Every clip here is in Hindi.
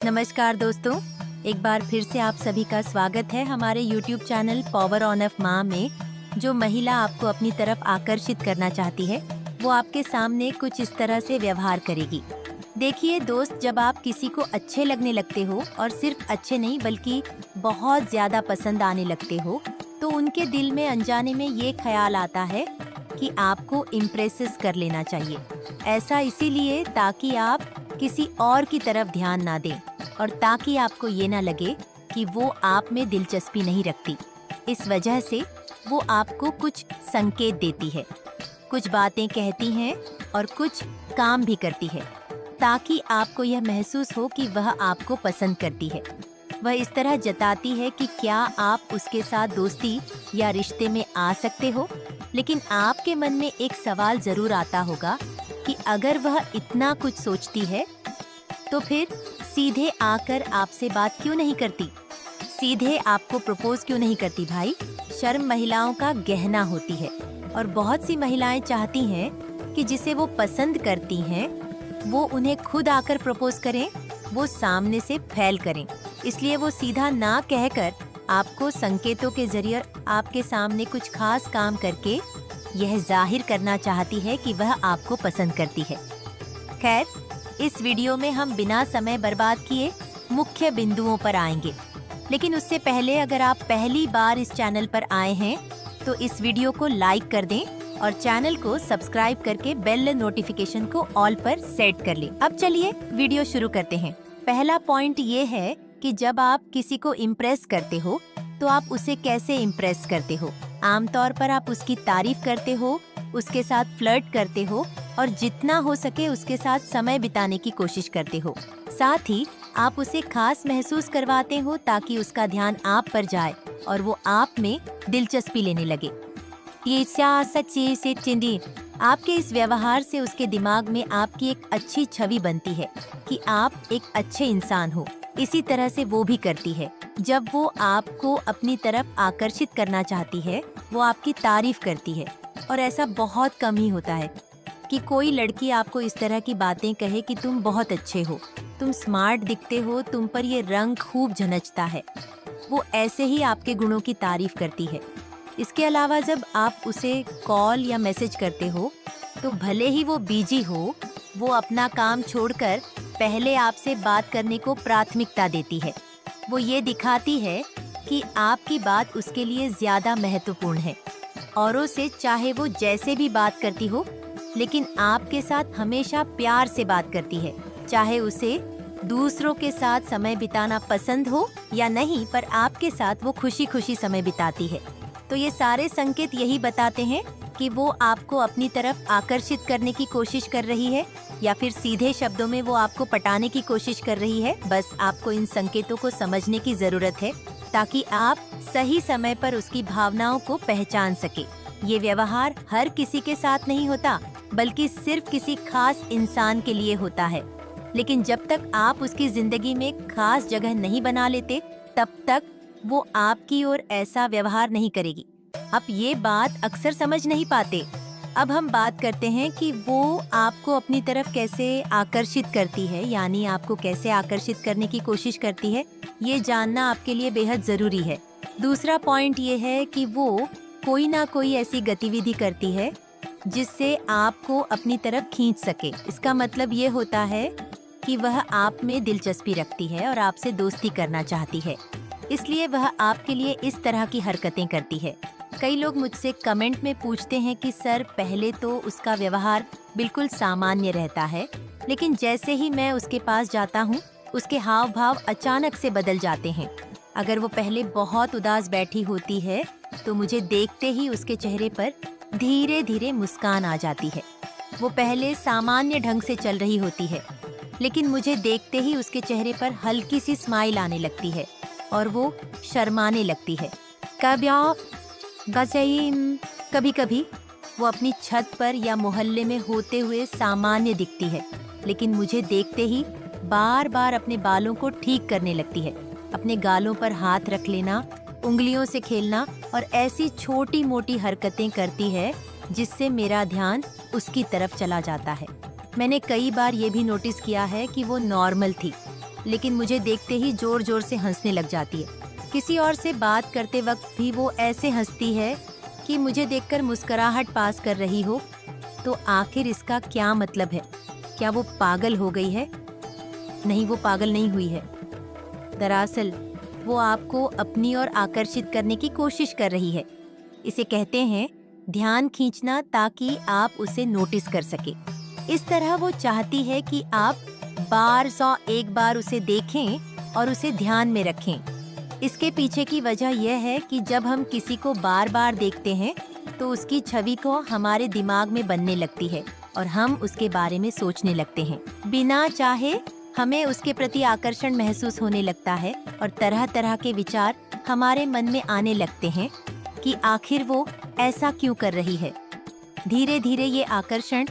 नमस्कार दोस्तों, एक बार फिर से आप सभी का स्वागत है हमारे YouTube channel power on off माँ में। जो महिला आपको अपनी तरफ आकर्षित करना चाहती है, वो आपके सामने कुछ इस तरह से व्यवहार करेगी। देखिए दोस्त, जब आप किसी को अच्छे लगने लगते हो और सिर्फ अच्छे नहीं बल्कि बहुत ज़्यादा पसंद आने लगते हो, तो उनके दिल में अनजाने में ये ख्याल आता है कि आपको इम्प्रेस कर लेना चाहिए। ऐसा इसीलिए ताकि आप किसी और की तरफ ध्यान ना दें और ताकि आपको ये ना लगे कि वो आप में दिलचस्पी नहीं रखती। इस वजह से वो आपको कुछ संकेत देती है, कुछ बातें कहती हैं और कुछ काम भी करती है ताकि आपको यह महसूस हो कि वह आपको पसंद करती है। वह इस तरह जताती है कि क्या आप उसके साथ दोस्ती या रिश्ते में आ सकते हो। लेकिन आपके मन में एक सवाल ज़रूर आता होगा कि अगर वह इतना कुछ सोचती है तो फिर सीधे आकर आपसे बात क्यों नहीं करती, सीधे आपको प्रपोज क्यों नहीं करती। भाई, शर्म महिलाओं का गहना होती है और बहुत सी महिलाएं चाहती हैं कि जिसे वो पसंद करती हैं वो उन्हें खुद आकर प्रपोज करें, वो सामने से फैल करें। इसलिए वो सीधा ना कहकर आपको संकेतों के जरिए आपके सामने कुछ खास काम करके यह जाहिर करना चाहती है कि वह आपको पसंद करती है। खैर, इस वीडियो में हम बिना समय बर्बाद किए मुख्य बिंदुओं पर आएंगे। लेकिन उससे पहले अगर आप पहली बार इस चैनल पर आए हैं तो इस वीडियो को लाइक कर दें और चैनल को सब्सक्राइब करके बेल नोटिफिकेशन को ऑल पर सेट कर लें। अब चलिए वीडियो शुरू करते हैं। पहला पॉइंट ये है कि जब आप किसी को इम्प्रेस करते हो तो आप उसे कैसे इम्प्रेस करते हो। आमतौर पर आप उसकी तारीफ करते हो, उसके साथ फ्लर्ट करते हो और जितना हो सके उसके साथ समय बिताने की कोशिश करते हो। साथ ही आप उसे खास महसूस करवाते हो ताकि उसका ध्यान आप पर जाए और वो आप में दिलचस्पी लेने लगे। ये सच्ची से चिंदी, आपके इस व्यवहार से उसके दिमाग में आपकी एक अच्छी छवि बनती है कि आप एक अच्छे इंसान हो। इसी तरह से वो भी करती है। जब वो आपको अपनी तरफ आकर्षित करना चाहती है, वो आपकी तारीफ करती है। और ऐसा बहुत कम ही होता है कि कोई लड़की आपको इस तरह की बातें कहे कि तुम बहुत अच्छे हो, तुम स्मार्ट दिखते हो, तुम पर ये रंग खूब झनकता है। वो ऐसे ही आपके गुणों की तारीफ करती है। इसके अलावा जब आप उसे कॉल या मैसेज करते हो तो भले ही वो बिजी हो, वो अपना काम छोड़कर पहले आपसे बात करने को प्राथमिकता देती है। वो ये दिखाती है कि आपकी बात उसके लिए ज़्यादा महत्वपूर्ण है। औरों से चाहे वो जैसे भी बात करती हो, लेकिन आपके साथ हमेशा प्यार से बात करती है। चाहे उसे दूसरों के साथ समय बिताना पसंद हो या नहीं, पर आपके साथ वो खुशी खुशी समय बिताती है। तो ये सारे संकेत यही बताते हैं कि वो आपको अपनी तरफ आकर्षित करने की कोशिश कर रही है या फिर सीधे शब्दों में वो आपको पटाने की कोशिश कर रही है। बस आपको इन संकेतों को समझने की जरूरत है ताकि आप सही समय पर उसकी भावनाओं को पहचान सके। ये व्यवहार हर किसी के साथ नहीं होता, बल्कि सिर्फ किसी खास इंसान के लिए होता है। लेकिन जब तक आप उसकी जिंदगी में खास जगह नहीं बना लेते, तब तक वो आपकी ओर ऐसा व्यवहार नहीं करेगी। आप ये बात अक्सर समझ नहीं पाते। अब हम बात करते हैं कि वो आपको अपनी तरफ कैसे आकर्षित करती है, यानी आपको कैसे आकर्षित करने की कोशिश करती है। ये जानना आपके लिए बेहद ज़रूरी है। दूसरा पॉइंट ये है कि वो कोई ना कोई ऐसी गतिविधि करती है जिससे आपको अपनी तरफ खींच सके। इसका मतलब ये होता है कि वह आप में दिलचस्पी रखती है और आपसे दोस्ती करना चाहती है, इसलिए वह आपके लिए इस तरह की हरकतें करती है। कई लोग मुझसे कमेंट में पूछते हैं कि सर, पहले तो उसका व्यवहार बिल्कुल सामान्य रहता है, लेकिन जैसे ही मैं उसके पास जाता हूँ उसके हाव भाव अचानक से बदल जाते हैं। अगर वो पहले बहुत उदास बैठी होती है तो मुझे देखते ही उसके चेहरे पर धीरे धीरे मुस्कान आ जाती है। वो पहले सामान्य ढंग से चल रही होती है, लेकिन मुझे देखते ही उसके चेहरे पर हल्की सी स्माइल आने लगती है और वो शर्माने लगती है। कभी कभी वो अपनी छत पर या मोहल्ले में होते हुए सामान्य दिखती है, लेकिन मुझे देखते ही बार बार अपने बालों को ठीक करने लगती है। अपने गालों पर हाथ रख लेना, उंगलियों से खेलना और ऐसी छोटी मोटी हरकतें करती है जिससे मेरा ध्यान उसकी तरफ चला जाता है। मैंने कई बार ये भी नोटिस किया है कि वो नॉर्मल थी, लेकिन मुझे देखते ही जोर जोर से हंसने लग जाती है। किसी और से बात करते वक्त भी वो ऐसे हंसती है कि मुझे देखकर मुस्कुराहट पास कर रही हो। तो आखिर इसका क्या मतलब है? क्या वो पागल हो गई है? नहीं, वो पागल नहीं हुई है। दरअसल वो आपको अपनी ओर आकर्षित करने की कोशिश कर रही है। इसे कहते हैं ध्यान खींचना, ताकि आप उसे नोटिस कर सके। इस तरह वो चाहती है कि आप एक बार उसे देखें और उसे ध्यान में रखें। इसके पीछे की वजह यह है कि जब हम किसी को बार बार देखते हैं तो उसकी छवि को हमारे दिमाग में बनने लगती है और हम उसके बारे में सोचने लगते हैं। बिना चाहे हमें उसके प्रति आकर्षण महसूस होने लगता है और तरह तरह के विचार हमारे मन में आने लगते हैं कि आखिर वो ऐसा क्यों कर रही है। धीरे धीरे ये आकर्षण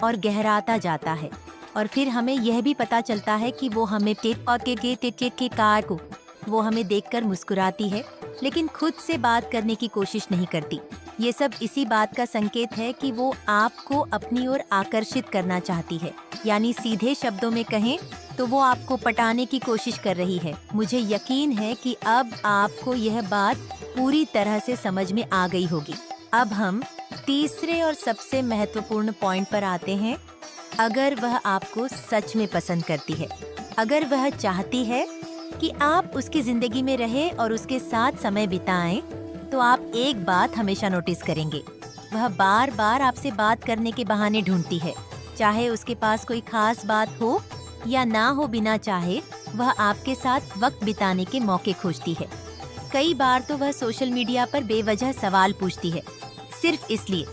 और गहराता जाता है और फिर हमें यह भी पता चलता है कि वो हमें के कार को वो हमें देखकर मुस्कुराती है, लेकिन खुद से बात करने की कोशिश नहीं करती। ये सब इसी बात का संकेत है कि वो आपको अपनी ओर आकर्षित करना चाहती है। यानी सीधे शब्दों में कहें तो वो आपको पटाने की कोशिश कर रही है। मुझे यकीन है कि अब आपको यह बात पूरी तरह से समझ में आ गई होगी। अब हम तीसरे और सबसे महत्वपूर्ण पॉइंट पर आते हैं। अगर वह आपको सच में पसंद करती है, अगर वह चाहती है कि आप उसकी जिंदगी में रहें और उसके साथ समय बिताएं, तो आप एक बात हमेशा नोटिस करेंगे। वह बार बार आपसे बात करने के बहाने ढूंढती है। चाहे उसके पास कोई खास बात हो या ना हो, बिना चाहे वह आपके साथ वक्त बिताने के मौके खोजती है। कई बार तो वह सोशल मीडिया पर बेवजह सवाल पूछती है, सिर्फ इसलिए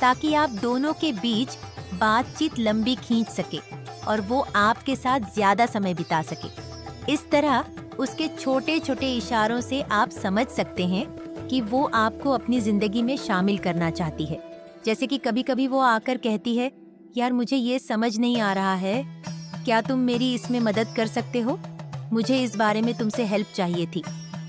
ताकि आप दोनों के बीच बातचीत लंबी खींच सके और वो आपके साथ ज्यादा समय बिता सके। इस तरह उसके छोटे छोटे इशारों से आप समझ सकते हैं कि वो आपको अपनी जिंदगी में शामिल करना चाहती है। जैसे कि कभी कभी वो आकर कहती है, यार मुझे ये समझ नहीं आ रहा है, क्या तुम मेरी इसमें मदद कर सकते हो? मुझे इस बारे में तुमसे हेल्प चाहिए थी।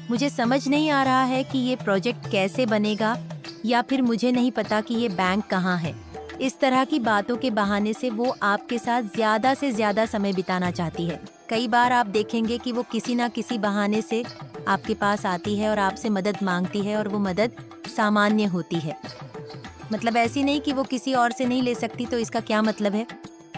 मुझे समझ नहीं आ रहा है कि ये प्रोजेक्ट कैसे बनेगा, या फिर मुझे नहीं पता कि ये बैंक कहाँ है। इस तरह की बातों के बहाने से वो आपके साथ ज्यादा से ज्यादा समय बिताना चाहती है। कई बार आप देखेंगे कि वो किसी ना किसी बहाने से आपके पास आती है और आपसे मदद मांगती है, और वो मदद सामान्य होती है। मतलब ऐसी नहीं कि वो किसी और से नहीं ले सकती। तो इसका क्या मतलब है?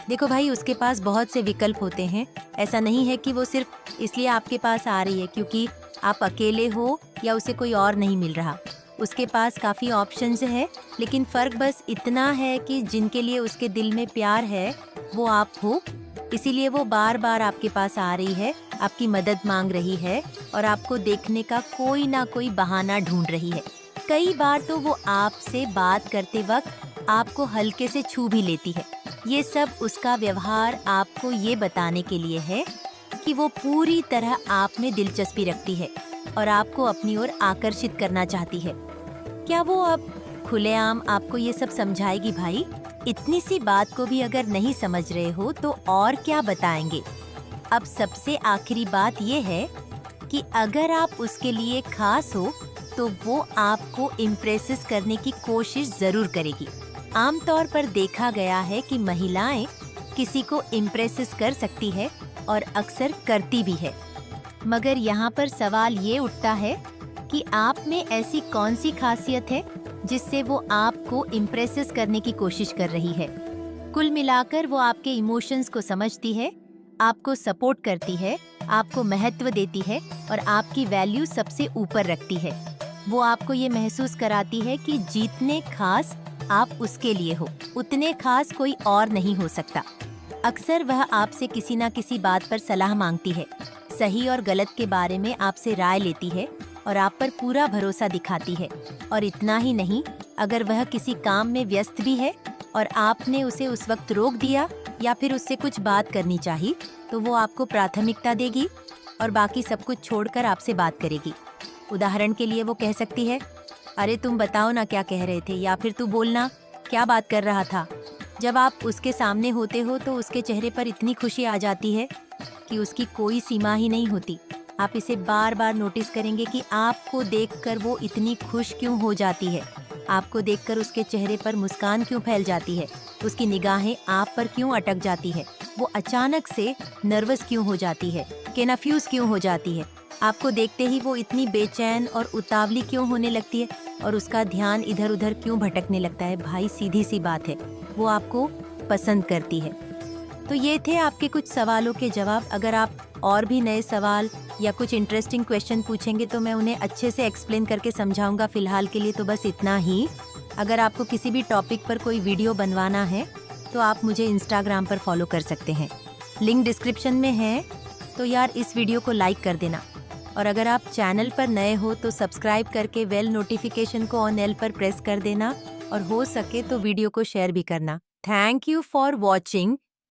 देखो भाई, उसके पास बहुत से विकल्प होते हैं। ऐसा नहीं है कि वो सिर्फ इसलिए आपके पास आ रही है क्योंकि आप अकेले हो या उसे कोई और नहीं मिल रहा। उसके पास काफ़ी ऑप्शंस है, लेकिन फ़र्क बस इतना है कि जिनके लिए उसके दिल में प्यार है वो आप हो। इसीलिए वो बार बार आपके पास आ रही है, आपकी मदद मांग रही है और आपको देखने का कोई ना कोई बहाना ढूंढ रही है। कई बार तो वो आपसे बात करते वक्त आपको हल्के से छू भी लेती है। ये सब उसका व्यवहार आपको ये बताने के लिए है कि वो पूरी तरह आप में दिलचस्पी रखती है और आपको अपनी ओर आकर्षित करना चाहती है। क्या वो अब खुलेआम आपको ये सब समझाएगी भाई? इतनी सी बात को भी अगर नहीं समझ रहे हो तो और क्या बताएंगे। अब सबसे आखिरी बात ये है कि अगर आप उसके लिए खास हो तो वो आपको इम्प्रेस करने की कोशिश जरूर करेगी। आमतौर पर देखा गया है कि महिलाएं किसी को इम्प्रेस कर सकती है और अक्सर करती भी है। मगर यहाँ पर सवाल ये उठता है कि आप में ऐसी कौन सी खासियत है जिससे वो आपको इम्प्रेस करने की कोशिश कर रही है। कुल मिलाकर वो आपके इमोशंस को समझती है, आपको सपोर्ट करती है, आपको महत्व देती है और आपकी वैल्यू सबसे ऊपर रखती है। वो आपको ये महसूस कराती है कि जितने खास आप उसके लिए हो, उतने खास कोई और नहीं हो सकता। अक्सर वह आपसे किसी न किसी बात पर सलाह मांगती है, सही और गलत के बारे में आपसे राय लेती है और आप पर पूरा भरोसा दिखाती है। और इतना ही नहीं, अगर वह किसी काम में व्यस्त भी है और आपने उसे उस वक्त रोक दिया या फिर उससे कुछ बात करनी चाहिए, तो वो आपको प्राथमिकता देगी और बाकी सब कुछ छोड़कर आपसे बात करेगी। उदाहरण के लिए वो कह सकती है, अरे तुम बताओ ना क्या कह रहे थे, या फिर तू बोलना क्या बात कर रहा था। जब आप उसके सामने होते हो तो उसके चेहरे पर इतनी खुशी आ जाती है कि उसकी कोई सीमा ही नहीं होती। आप इसे बार बार नोटिस करेंगे कि आपको देखकर वो इतनी खुश क्यों हो जाती है, आपको देखकर उसके चेहरे पर मुस्कान क्यों फैल जाती है, उसकी निगाहें आप पर क्यों अटक जाती है, वो अचानक से नर्वस क्यों हो जाती है। कन्फ्यूज क्यों हो जाती है? आपको देखते ही वो इतनी बेचैन और उतावली क्यों होने लगती है और उसका ध्यान इधर उधर क्यों भटकने लगता है? भाई सीधी सी बात है, वो आपको पसंद करती है। तो ये थे आपके कुछ सवालों के जवाब। अगर आप और भी नए सवाल या कुछ इंटरेस्टिंग क्वेश्चन पूछेंगे तो मैं उन्हें अच्छे से एक्सप्लेन करके समझाऊंगा। फिलहाल के लिए तो बस इतना ही। अगर आपको किसी भी टॉपिक पर कोई वीडियो बनवाना है तो आप मुझे इंस्टाग्राम पर फॉलो कर सकते हैं, लिंक डिस्क्रिप्शन में है। तो यार इस वीडियो को लाइक कर देना, और अगर आप चैनल पर नए हो तो सब्सक्राइब करके बेल नोटिफिकेशन को ऑन एल पर प्रेस कर देना, और हो सके तो वीडियो को शेयर भी करना। Thank you for watching.